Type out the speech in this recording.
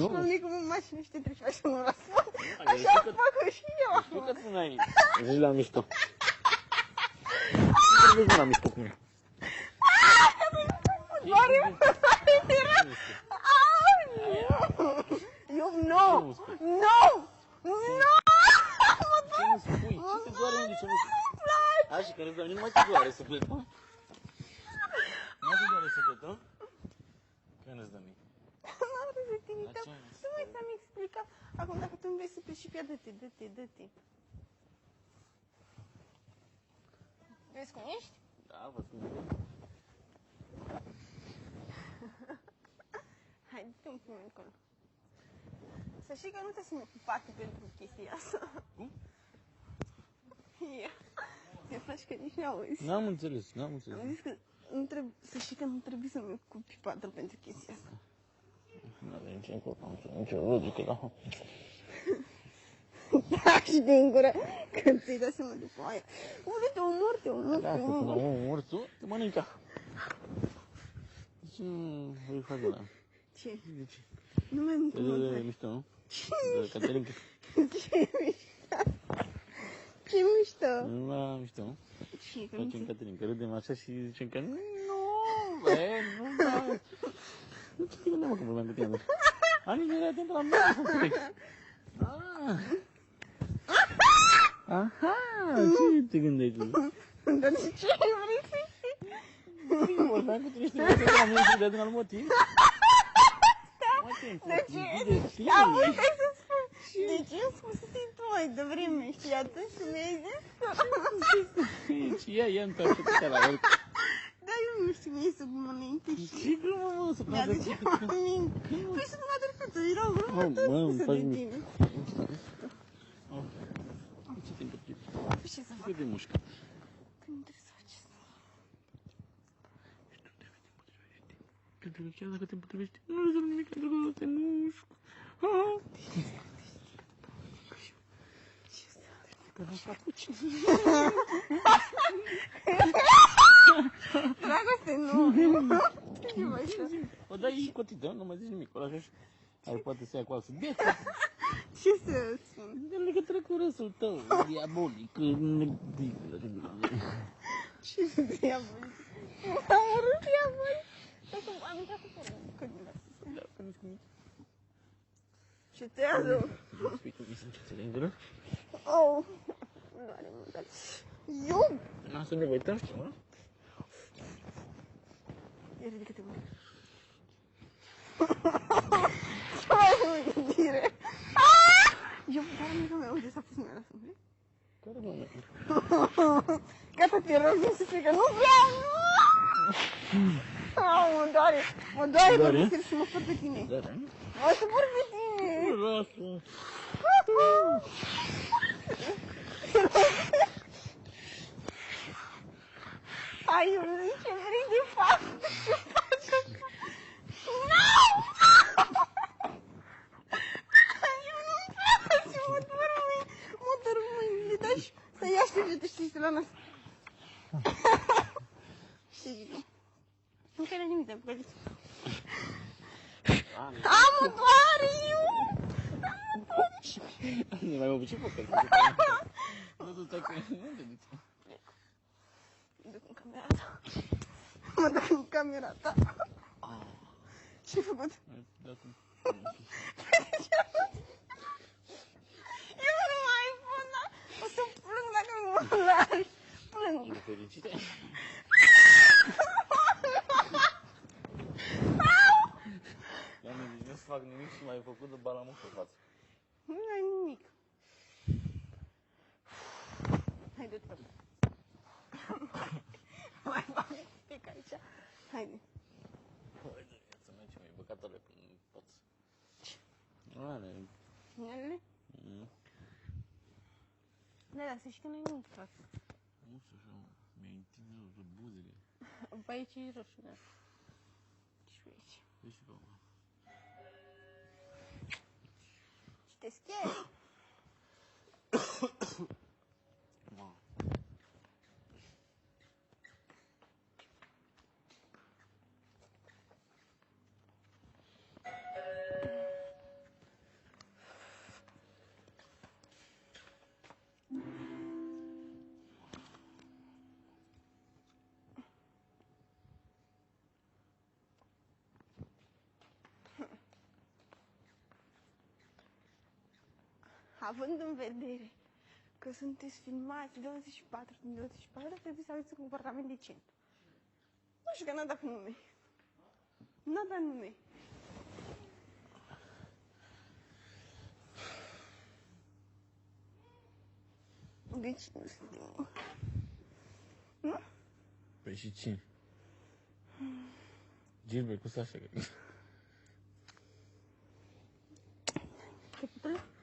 spune cum în mașină și te treci așa nu răspund. Așa fac și eu. Știu că tu n-ai zici la mișto. Nu zici la mișto cu mine. Doare-mă. Eu, nu. Ce nu spui? Ce te doare unde ce nu spui? Așa, că nu doare, nu mai te doare sufletul. Nu mai te doare sufletul? Că nu-ți dă mie. M-am râs de tine, nu mai ți-am explicat. Acum dacă tu îmi vrei să pleci și pe ea, dă-te. Vezi cum ești? Da, văd cum e. Hai, dă-te un pumn acolo. Să știi că nu te sunt ocupată pentru chestia asta. Cum? Te faci că nici n-auzi. N-am înțeles. Am zis că să știi că nu trebuie să-mi ocupi patru pentru chestia asta. Nu avea nicio logică, da? Da, și din gură, când ți-ai dat seama după aia. Te omor. Da, că până omor tu, te mănâncă. Ce îi faci ăla? Ce? De ce? Nu mai am E mișto, nu? De Caterinca. Ce mișto? Nu, mișto, nu? Ce? Că Facem Caterinca, râdem așa și zicem că nu, da. Nu te gândeam că vorbeam cu tine. Ani, nu era atent la mine. Aha, ce te gândești? Dar de ce vrei să știi? Vorbeam cu tine și te gândești la mine și de un alt motiv? De ce? Auzi, hai să spun. De ce îmi spusese tu mai devreme și atunci tu mi-ai zis? Și ea întoarce putea la el. Dar eu nu știu, mi-ai să mă înainte și... Ce glumă, mă, să Mi-a zis aminte. Păi să mă trecută, era o glumă mă, faci de mic. tine. Ce te întâmplă? Ce să fac? Cât de mușcă? Când trebuie să faci asta? Chiar dacă te împotrivești, nu rezolv nimic pentru că te mușc. Ce să fac? Că nu fac cu cine. Dragoste, nu. Ce mai așa? O dai cotită, nu mai zici nimic. Ăla așa, ai poate să ia cu alții. Bine, Ce să spun? în legătură cu râsul tău, diabolic, Ce să diabolic? Am urât diabolic. Am intrat cu părul. Da, că nu-ți cu mine. Ce te adu? Spui tu, mi se încețele în gură? Oh, doare mă, dar... Eu? Asta ne uităm, știu, mă? Ia ridică-te, mă. Ce mai e gândire? Eu, dar amica mea, uite, s-a pus mea la suflet. Care mă? Gata, te rog, nu se frică, nu vreau, nu! Mă doare, mă duc să mă fur pe tine. Doare? Mă să fur pe tine. Nu, lasă. Hai, eu nu ce vrei de fapt. Ce faci așa? Nu! Eu nu-mi place, mă dor mâinile, dar și să ia șterge-te, știi, să la nas. Știi, nu care nimic, dar păcăliți. Mă doare, eu! Nu mai mă buci focul. Nu tu stai cu unde duci? Mă duc în camera ta. Mă duc în camera ta. Ce-ai făcut? Eu nu mai pun, o să plâng dacă mă lași. Plâng. E fericită? Doamne, deci nu-ți fac nimic și m-ai făcut de balamut pe față. Nu ai nimic. Hai, du-te pe mai fac un pic aici. Haide. Haide, viața mea, ce mi-ai băgat alea prin poț. Ce? Ale. Inelele? Da, să știi că nu ai nimic, frate. Nu știu așa, mi-ai întins buzele. Pe aici e roșu, da. Și pe aici. Deci pe acolo. Și te scheri. având în vedere că sunteți filmați 24 din 24, trebuie să aveți un comportament decent. Nu știu că n-a dat nume. N-a dat nume. Deci nu suntem... Nu? Păi și cine? Gilbert cu Sasha, cred. Capitul?